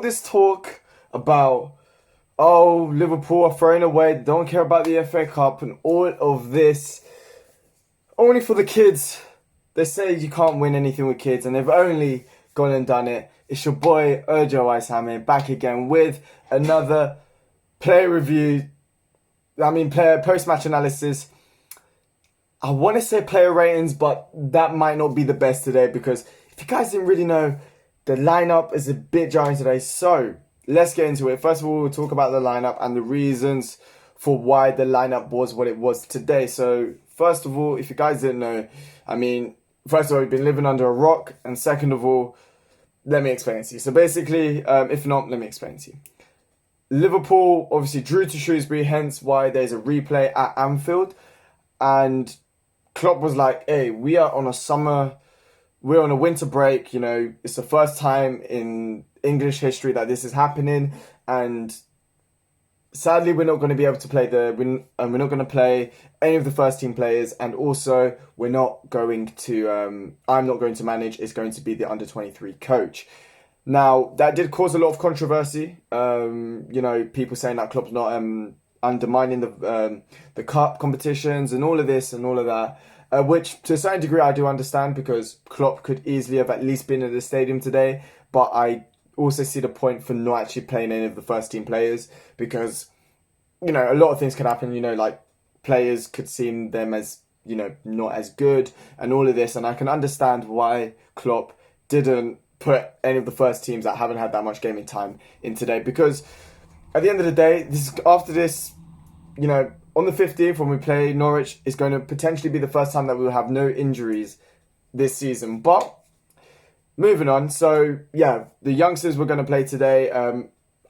this talk about, oh, Liverpool are throwing away, they don't care about the FA Cup and all of this, only for the kids. They say you can't win anything with kids, and they've only gone and done it. It's your boy, Urjo Isame, back again with another player review. Player post-match analysis. I want to say player ratings, but that might not be the best today because if you guys didn't really know, the lineup is a bit jarring today. So let's get into it. First of all, we'll talk about the lineup and the reasons for why the lineup was what it was today. So first of all, if you guys didn't know, first of all, you've been living under a rock, and second of all, let me explain it to you. So basically, if not, let me explain it to you. Liverpool obviously drew to Shrewsbury, hence why there's a replay at Anfield. And Klopp was like, hey, we're on a winter break, it's the first time in English history that this is happening. And sadly, we're not going to be able to play we're not going to play any of the first team players. And also, I'm not going to manage, it's going to be the under-23 coach. Now, that did cause a lot of controversy. People saying that Klopp's not undermining the cup competitions and all of this and all of that, which to a certain degree I do understand because Klopp could easily have at least been at the stadium today. But I also see the point for not actually playing any of the first team players because, a lot of things could happen. Like players could seem them as, not as good and all of this. And I can understand why Klopp didn't put any of the first teams that haven't had that much gaming time in today, because at the end of the day, after this, on the 15th when we play Norwich, is going to potentially be the first time that we will have no injuries this season. But moving on, so yeah, the youngsters were going to play today,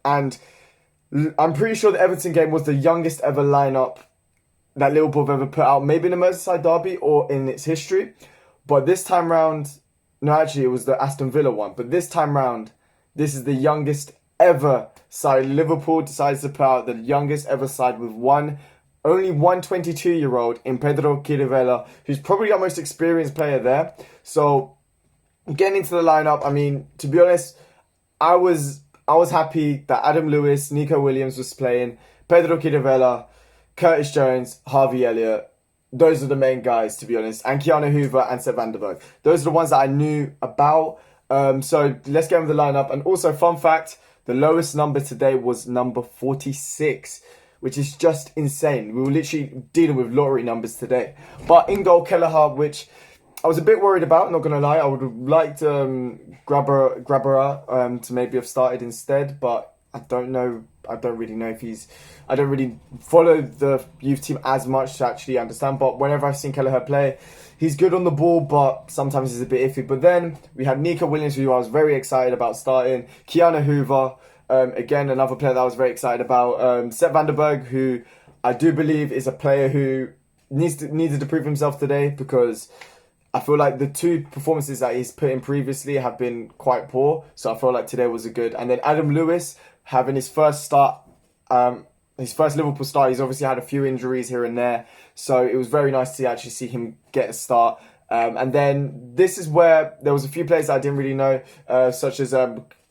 and I'm pretty sure the Everton game was the youngest ever lineup that Liverpool have ever put out, maybe in a Merseyside derby or in its history. But this time round, no, actually, it was the Aston Villa one. But this time round, this is the youngest ever side. Liverpool decides to put out the youngest ever side with only one 22-year-old in Pedro Chirivella, who's probably our most experienced player there. So, getting into the lineup, to be honest, I was happy that Adam Lewis, Nico Williams was playing, Pedro Chirivella, Curtis Jones, Harvey Elliott. Those are the main guys, to be honest. And Keanu Hoover and Seth Van der Berg. Those are the ones that I knew about. So let's get with the lineup. And also, fun fact, the lowest number today was number 46, which is just insane. We were literally dealing with lottery numbers today. But in goal, Kelleher, which I was a bit worried about, not going to lie. I would have liked Grabara to maybe have started instead, but I don't know. I don't really follow the youth team as much to actually understand. But whenever I've seen Kelleher play, he's good on the ball, but sometimes he's a bit iffy. But then we had Nico Williams, who I was very excited about starting. Keanu Hoover, again, another player that I was very excited about. Seth Van der Berg, who I do believe is a player who needed to prove himself today, because I feel like the two performances that he's put in previously have been quite poor. So I feel like today was a good. And then Adam Lewis, having his first start, his first Liverpool start. He's obviously had a few injuries here and there, so it was very nice to actually see him get a start. And then this is where there was a few players that I didn't really know, such as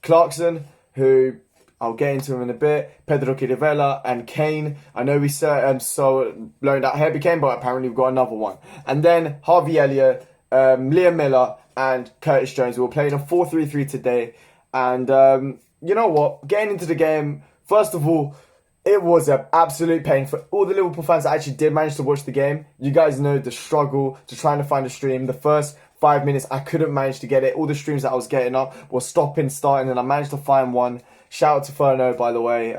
Clarkson, who I'll get into him in a bit, Pedro Chirivella and Kane. I know we saw loaned out Harry Kane, but apparently we've got another one. And then Harvey Elliott, Liam Miller and Curtis Jones. We were playing a 4-3-3 today. And you know what? Getting into the game, first of all, it was an absolute pain for all the Liverpool fans that actually did manage to watch the game. You guys know the struggle to trying to find a stream. The first 5 minutes, I couldn't manage to get it. All the streams that I was getting up were stopping, starting, and I managed to find one. Shout out to Furno, by the way.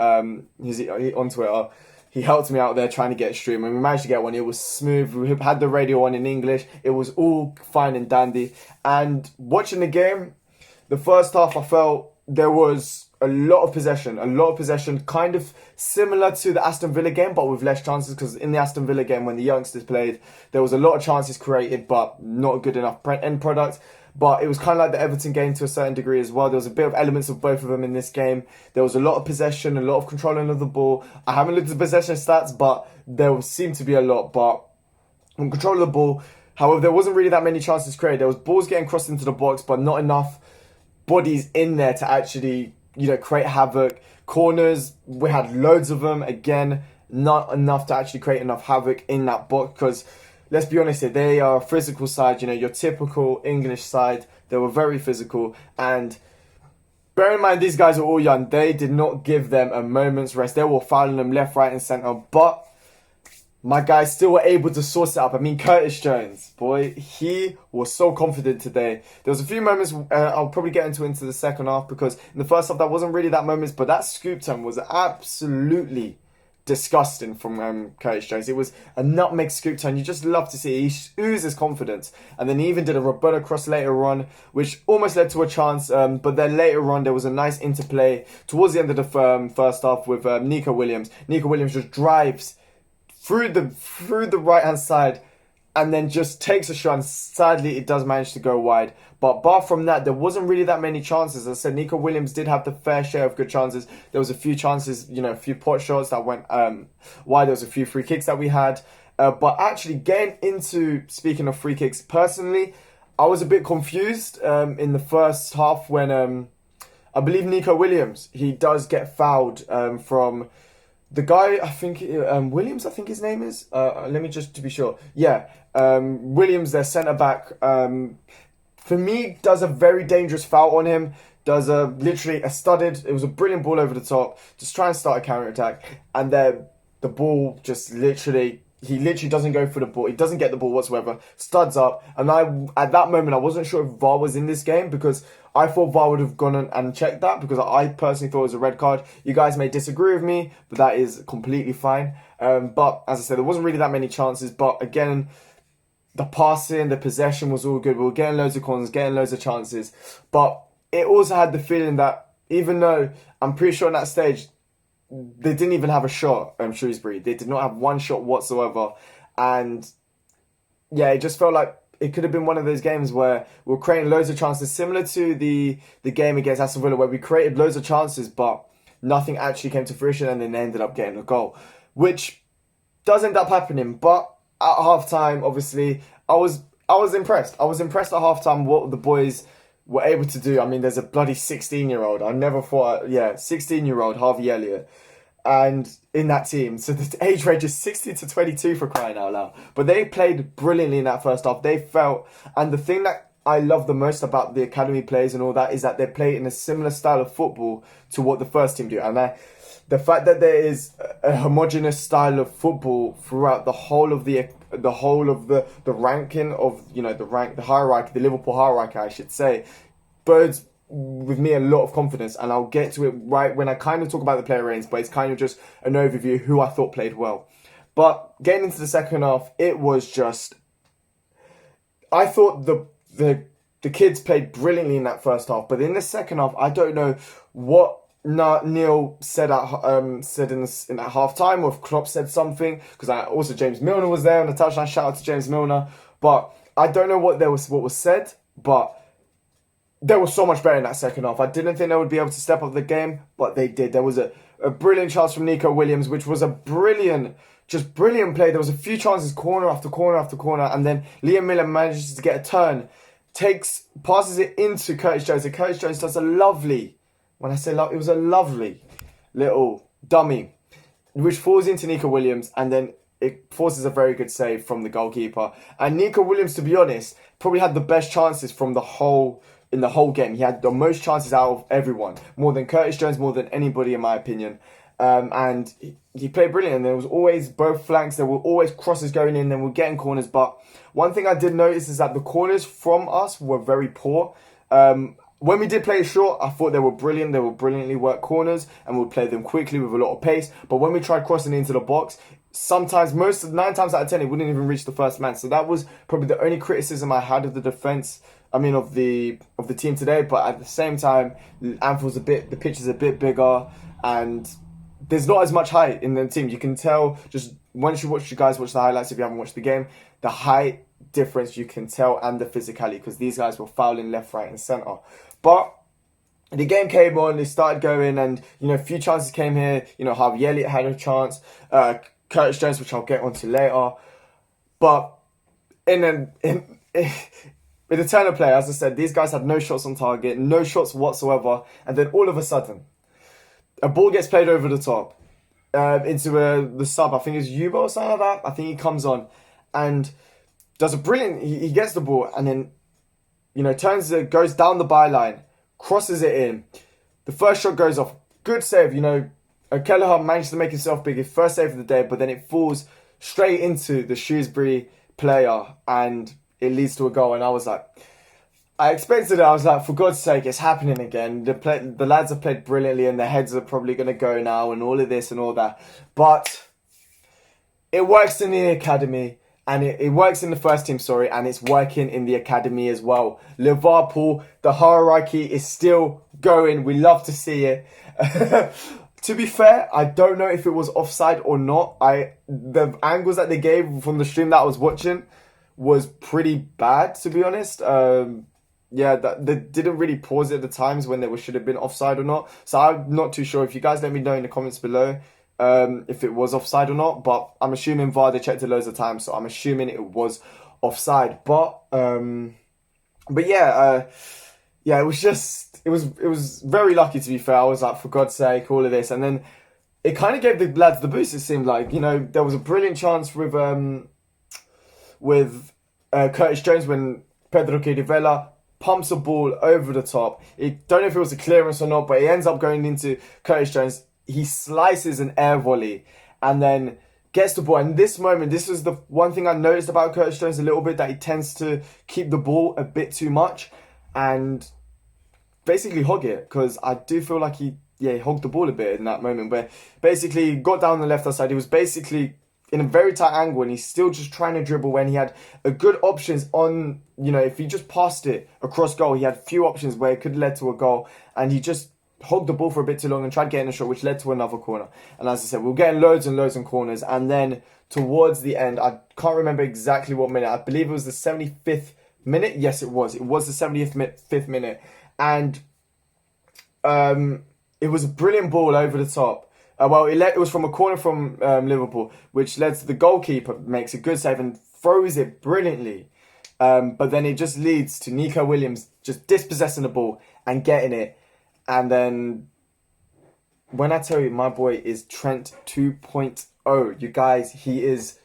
He's on Twitter. He helped me out there trying to get a stream, and we managed to get one. It was smooth. We had the radio on in English. It was all fine and dandy. And watching the game, the first half, I felt there was a lot of possession, kind of similar to the Aston Villa game, but with less chances, because in the Aston Villa game, when the youngsters played, there was a lot of chances created, but not a good enough end product. But it was kind of like the Everton game to a certain degree as well. There was a bit of elements of both of them in this game. There was a lot of possession, a lot of controlling of the ball. I haven't looked at the possession stats, but there seemed to be a lot. But on control of the ball, however, there wasn't really that many chances created. There was balls getting crossed into the box, but not enough bodies in there to actually create havoc. Corners, we had loads of them. Again, not enough to actually create enough havoc in that box because, let's be honest here, they are a physical side, your typical English side. They were very physical, and bear in mind, these guys are all young. They did not give them a moment's rest. They were fouling them left, right, and centre. But my guys still were able to source it up. I mean, Curtis Jones, boy, he was so confident today. There was a few moments, I'll probably get into the second half, because in the first half, that wasn't really that moments, but that scoop turn was absolutely disgusting from Curtis Jones. It was a nutmeg scoop turn. You just love to see it. He oozes confidence. And then he even did a Roberto cross later on, which almost led to a chance. But then later on, there was a nice interplay towards the end of the first half with Nico Williams. Nico Williams just drives through the right hand side and then just takes a shot, and sadly it does manage to go wide. But apart from that, there wasn't really that many chances. As I said, Nico Williams did have the fair share of good chances. There was a few chances, a few pot shots that went wide. There was a few free kicks that we had. But actually, getting into, speaking of free kicks, personally, I was a bit confused in the first half when I believe Nico Williams, he does get fouled from the guy, I think, Williams, I think his name is. Let me just to be sure. Yeah, Williams, their centre-back, for me, does a very dangerous foul on him. Does literally a studded, it was a brilliant ball over the top. Just try and start a counter-attack. And then the ball just he literally doesn't go for the ball. He doesn't get the ball whatsoever. Studs up. And at that moment, I wasn't sure if VAR was in this game, because I thought VAR would have gone and checked that, because I personally thought it was a red card. You guys may disagree with me, but that is completely fine. But as I said, there wasn't really that many chances. But again, the passing, the possession was all good. We were getting loads of corners, getting loads of chances. But it also had the feeling that, even though I'm pretty sure at that stage, they didn't even have a shot, Shrewsbury. They did not have one shot whatsoever. And yeah, it just felt like it could have been one of those games where we're creating loads of chances, similar to the game against Aston Villa, where we created loads of chances, but nothing actually came to fruition, and then they ended up getting a goal, which does end up happening. But at halftime, obviously, I was impressed. I was impressed at halftime what the boys were able to do. I mean, there's a bloody 16-year-old. I never thought, 16-year-old Harvey Elliott, and in that team. So the age range is 16 to 22, for crying out loud. But they played brilliantly in that first half. They felt, and the thing that I love the most about the academy players and all that is that they play in a similar style of football to what the first team do. And the fact that there is a homogeneous style of football throughout the whole of the ranking of the hierarchy, the Liverpool hierarchy, I should say, bodes with me a lot of confidence. And I'll get to it right when I kind of talk about the player ratings, but it's kind of just an overview of who I thought played well. But getting into the second half, it was just, I thought the kids played brilliantly in that first half, but in the second half, I don't know what Neil said in that half time, or if Klopp said something, because also James Milner was there on the touchline. Shout out to James Milner. But I don't know what was said, but they were so much better in that second half. I didn't think they would be able to step up the game, but they did. There was a brilliant chance from Nico Williams, which was a brilliant play. There was a few chances, corner after corner after corner, and then Liam Miller manages to get a turn, passes it into Curtis Jones, and Curtis Jones does a lovely, when I say love, it was a lovely little dummy, which falls into Nico Williams, and then it forces a very good save from the goalkeeper. And Nico Williams, to be honest, probably had the best chances from in the whole game. He had the most chances out of everyone, more than Curtis Jones, more than anybody in my opinion. And he played brilliant. And there was always both flanks. There were always crosses going in. Then we're getting corners. But one thing I did notice is that the corners from us were very poor. When we did play short, I thought they were brilliant. They were brilliantly worked corners, and we'd play them quickly with a lot of pace. But when we tried crossing into the box, sometimes, 9 times out of 10, it wouldn't even reach the first man. So that was probably the only criticism I had of the defense. I mean, of the team today. But at the same time, the pitch is a bit bigger, and there's not as much height in the team. You can tell just once you guys watch the highlights, if you haven't watched the game, the height difference you can tell, and the physicality, because these guys were fouling left, right, and centre. But the game came on, they started going, and a few chances came here. Harvey Elliott had a chance, Curtis Jones, which I'll get onto later. But with the turn of play, as I said, these guys had no shots on target, no shots whatsoever, and then all of a sudden, a ball gets played over the top into the sub. I think it's Yuba or something like that. I think he comes on and does a brilliant. He gets the ball and then goes down the byline, crosses it in. The first shot goes off. Good save. Kelleher managed to make himself big. His first save of the day, but then it falls straight into the Shrewsbury player and it leads to a goal. And I expected it. I was like, for God's sake, it's happening again. The lads have played brilliantly and their heads are probably going to go now and all of this and all that. But it works in the academy and it works in the first team, and it's working in the academy as well. Liverpool, the hierarchy is still going. We love to see it. To be fair, I don't know if it was offside or not. The angles that they gave from the stream that I was watching was pretty bad, to be honest. They didn't really pause it at the times when there should have been offside or not. So I'm not too sure. If you guys let me know in the comments below if it was offside or not. But I'm assuming VAR, they checked it loads of times, so I'm assuming it was offside. But it was very lucky, to be fair. I was like, for God's sake, all of this. And then it kind of gave the lads the boost, it seemed like. There was a brilliant chance with Curtis Jones when Pedro Chirivella pumps a ball over the top. Don't know if it was a clearance or not, but it ends up going into Curtis Jones. He slices an air volley and then gets the ball. And this moment, this was the one thing I noticed about Curtis Jones a little bit, that he tends to keep the ball a bit too much and basically hog it, because I do feel like he hogged the ball a bit in that moment, where basically got down the left-hand side. He was basically in a very tight angle and he's still just trying to dribble when he had a good options on, if he just passed it across goal, he had few options where it could have led to a goal, and he just hogged the ball for a bit too long and tried getting a shot, which led to another corner. And as I said, we were getting loads and loads of corners, and then towards the end, I can't remember exactly what minute, I believe it was the 75th minute. Yes, it was the 75th minute. And it was a brilliant ball over the top. It was from a corner from Liverpool, which led to the goalkeeper makes a good save and throws it brilliantly. But then it just leads to Nico Williams just dispossessing the ball and getting it. And then when I tell you, my boy is Trent 2.0, you guys, he is.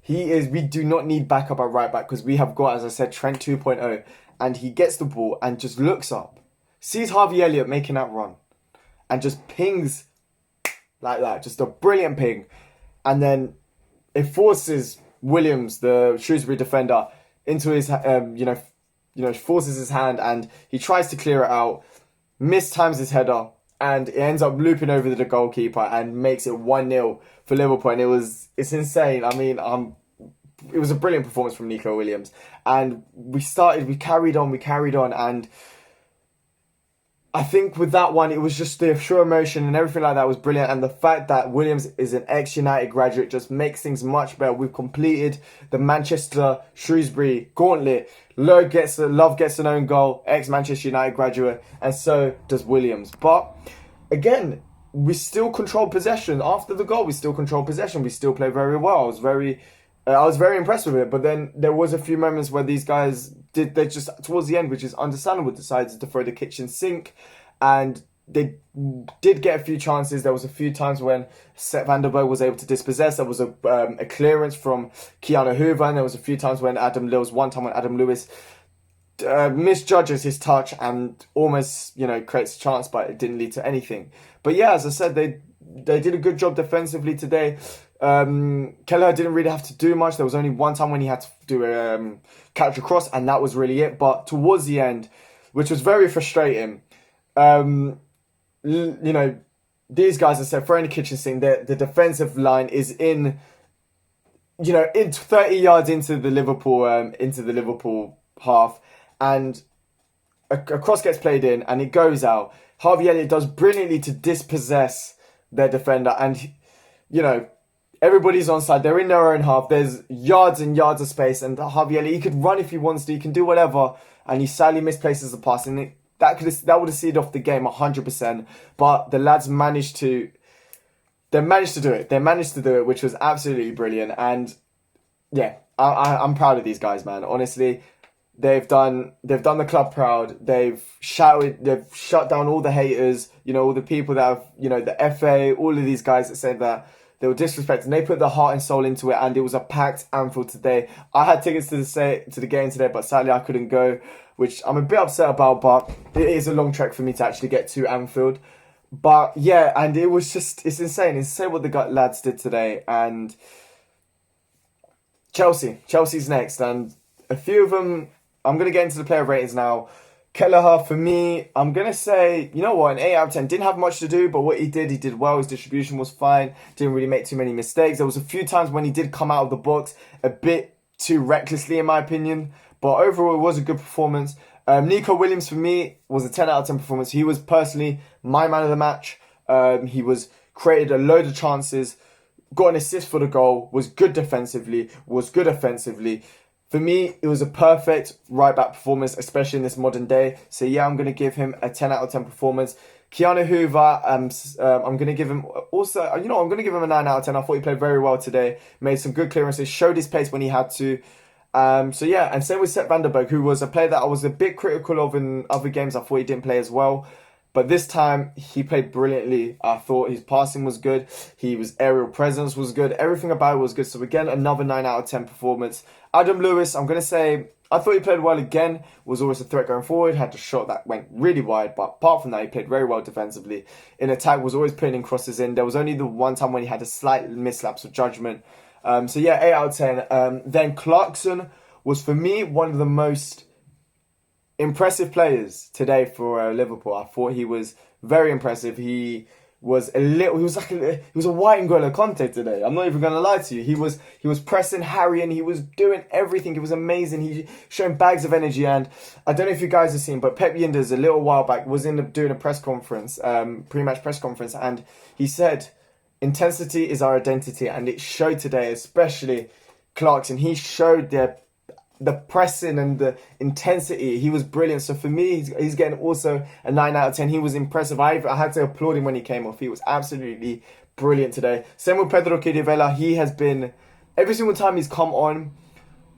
We do not need backup at right back, because we have got, as I said, Trent 2.0. And he gets the ball and just looks up, sees Harvey Elliott making that run, and just pings like that. Just a brilliant ping. And then it forces Williams, the Shrewsbury defender, into his, forces his hand, and he tries to clear it out, mistimes his header, and it ends up looping over the goalkeeper and makes it 1-0 for Liverpool. And it's insane. I mean, it was a brilliant performance from Nico Williams. And we carried on, and I think with that one, it was just the pure emotion and everything like that was brilliant. And the fact that Williams is an ex-United graduate just makes things much better. We've completed the Manchester-Shrewsbury gauntlet. Love gets an own goal, ex-Manchester United graduate, and so does Williams. But again, we still control possession. After the goal, we still control possession. We still play very well. I was very impressed with it. But then there was a few moments where these guys they just, towards the end, which is understandable, decided to throw the kitchen sink. And they did get a few chances. There was a few times when Sepp van der Berg was able to dispossess. There was a clearance from Keanu Hoover. And there was a few times when one time when Adam Lewis misjudges his touch and almost, creates a chance, but it didn't lead to anything. But yeah, as I said, they did a good job defensively today. Kelleher didn't really have to do much. There was only one time when he had to do a catch across, and that was really it. But towards the end, which was very frustrating, these guys, I said, throwing the kitchen sink. The defensive line is in 30 yards into the Liverpool half, and a cross gets played in, and it goes out. Harvey Elliott does brilliantly to dispossess their defender, and everybody's onside. They're in their own half. There's yards and yards of space, and Harvey Elliott, he could run if he wants to. He can do whatever, and he sadly misplaces the pass, and that would have sealed off the game 100%. But the lads managed to do it. They managed to do it, which was absolutely brilliant. And yeah, I'm proud of these guys, man. Honestly, They've done the club proud. They've shut down all the haters. You know, all the people that have, you know, the FA, all of these guys that said that they were disrespecting. They put their heart and soul into it, and it was a packed Anfield today. I had tickets to the game today, but sadly I couldn't go, which I'm a bit upset about. But it is a long trek for me to actually get to Anfield. But yeah, and it was just, it's insane. It's insane what the lads did today. And Chelsea's next, and a few of them. I'm going to get into the player ratings now. Kelleher, for me, I'm going to say, you know what, an 8 out of 10. Didn't have much to do, but what he did well. His distribution was fine. Didn't really make too many mistakes. There was a few times when he did come out of the box a bit too recklessly, in my opinion. But overall, it was a good performance. Nico Williams, for me, was a 10 out of 10 performance. He was personally my man of the match. He created a load of chances, got an assist for the goal, was good defensively, was good offensively. For me, it was a perfect right-back performance, especially in this modern day. So yeah, I'm going to give him a 10 out of 10 performance. Keanu Hoover, I'm going to give him also, I'm going to give him a 9 out of 10. I thought he played very well today. Made some good clearances, showed his pace when he had to. So yeah, and same with Sepp van der Berg, who was a player that I was a bit critical of in other games. I thought he didn't play as well. But this time, he played brilliantly. I thought his passing was good. His aerial presence was good. Everything about it was good. So again, another 9 out of 10 performance. Adam Lewis, I'm going to say, I thought he played well again. Was always a threat going forward. Had a shot that went really wide. But apart from that, he played very well defensively. In attack, was always putting in crosses in. There was only the one time when he had a slight mislapse of judgment. So yeah, 8 out of 10. Then Clarkson was, for me, one of the most impressive players today for Liverpool. I thought he was very impressive. He was a white N'Golo Conte today. I'm not even going to lie to you. He was pressing, harrying, he was doing everything. It was amazing. He showing bags of energy. And I don't know if you guys have seen, but Pep Yinders a little while back was doing a press conference, pre-match press conference, and he said, intensity is our identity, and it showed today, especially Clarkson. He showed the pressing and the intensity. He was brilliant. So for me, he's getting also a 9 out of 10. He was impressive. I had to applaud him when he came off. He was absolutely brilliant today. Same with Pedro Chirivella. He has been, every single time he's come on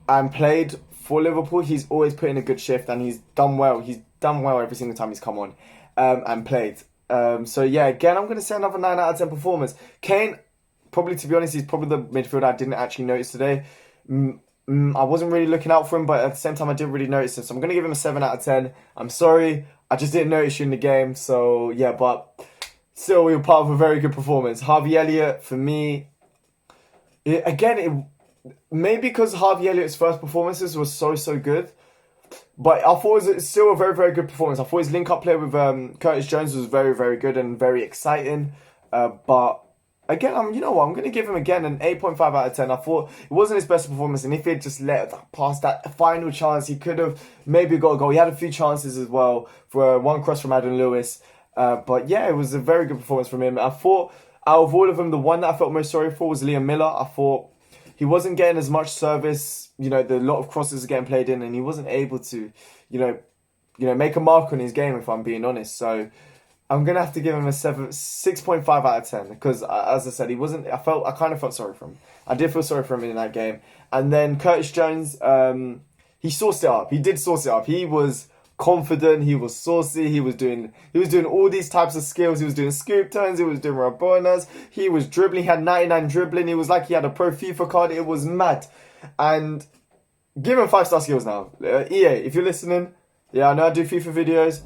and played for Liverpool, he's always put in a good shift, and he's done well. He's done well every single time he's come on and played. So yeah, again, I'm going to say another 9 out of 10 performance. Kane, probably, to be honest, he's probably the midfielder I didn't actually notice today. I wasn't really looking out for him, but at the same time, I didn't really notice him. So I'm going to give him a 7 out of 10. I'm sorry, I just didn't notice you in the game. So yeah, but still, we were part of a very good performance. Harvey Elliott, for me, maybe because Harvey Elliott's first performances was so good. But I thought it was still a very, very good performance. I thought his link-up play with Curtis Jones was very, very good and very exciting. But again, I'm going to give him again an 8.5 out of 10. I thought it wasn't his best performance, and if he had just let past that final chance, he could have maybe got a goal. He had a few chances as well for one cross from Adam Lewis. But yeah, it was a very good performance from him. I thought out of all of them, the one that I felt most sorry for was Liam Miller. I thought he wasn't getting as much service. The lot of crosses are getting played in, and he wasn't able to, make a mark on his game, if I'm being honest. So I'm gonna have to give him a 6.5 out of 10 because, as I said, he wasn't. I kind of felt sorry for him. I did feel sorry for him in that game. And then Curtis Jones, he sauced it up. He did sauce it up. He was confident. He was saucy. He was doing all these types of skills. He was doing scoop turns. He was doing Rabonas. He was dribbling. He had 99 dribbling. He was like he had a pro FIFA card. It was mad. And give him 5-star skills now. EA, if you're listening, yeah, I know I do FIFA videos.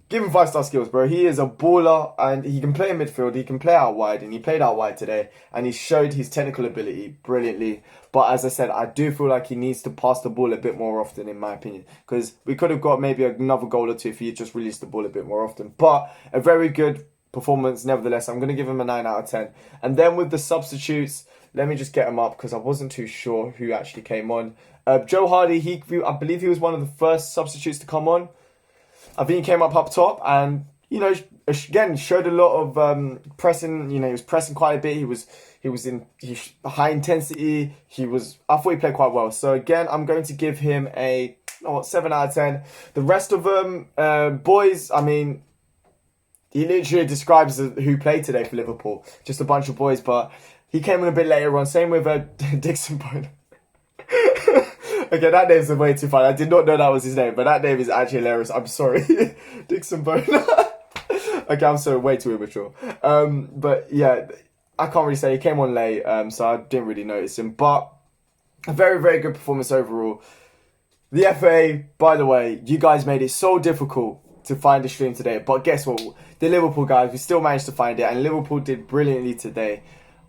Give him 5-star skills, bro. He is a baller, and he can play in midfield. He can play out wide, and he played out wide today, and he showed his technical ability brilliantly. But as I said, I do feel like he needs to pass the ball a bit more often, in my opinion, because we could have got maybe another goal or two if he had just released the ball a bit more often. But a very good performance, nevertheless. I'm going to give him a 9 out of 10. And then with the substitutes, let me just get him up because I wasn't too sure who actually came on. Joe Hardy, I believe he was one of the first substitutes to come on. I think he came up top and, again, showed a lot of pressing. He was pressing quite a bit. He was high intensity. I thought he played quite well. So again, I'm going to give him a 7 out of 10. The rest of them, boys, I mean, he literally describes who played today for Liverpool. Just a bunch of boys, but he came in a bit later on. Same with Dixon-Bonner. Okay, that name's way too funny. I did not know that was his name, but that name is actually hilarious. I'm sorry. Dixon-Bonner. Okay, I'm sorry, way too immature. But yeah, I can't really say. He came on late, so I didn't really notice him. But a very, very good performance overall. The FA, by the way, you guys made it so difficult to find the stream today. But guess what? The Liverpool guys, we still managed to find it. And Liverpool did brilliantly today.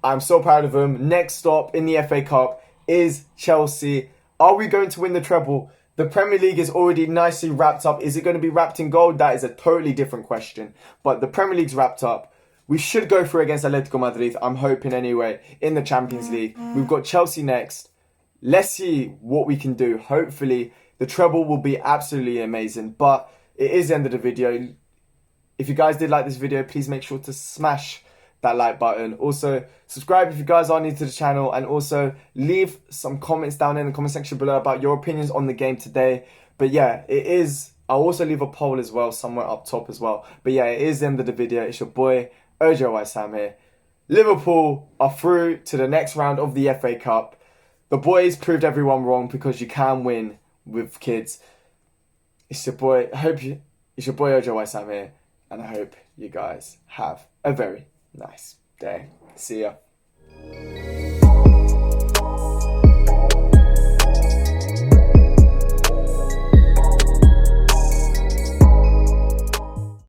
I'm so proud of them. Next stop in the FA Cup is Chelsea. Are we going to win the treble? The Premier League is already nicely wrapped up. Is it going to be wrapped in gold? That is a totally different question. But the Premier League's wrapped up. We should go through against Atletico Madrid. I'm hoping anyway in the Champions League. We've got Chelsea next. Let's see what we can do. Hopefully, the treble will be absolutely amazing. But it is the end of the video. If you guys did like this video, please make sure to smash that like button. Also, subscribe if you guys are new to the channel. And also, leave some comments down in the comment section below about your opinions on the game today. But yeah, it is... I'll also leave a poll as well, somewhere up top as well. But yeah, it is the end of the video. It's your boy, Ojo Wysam here. Liverpool are through to the next round of the FA Cup. The boys proved everyone wrong because you can win with kids. It's your boy. It's your boy Ojo Wysam here, and I hope you guys have a very nice day. See ya.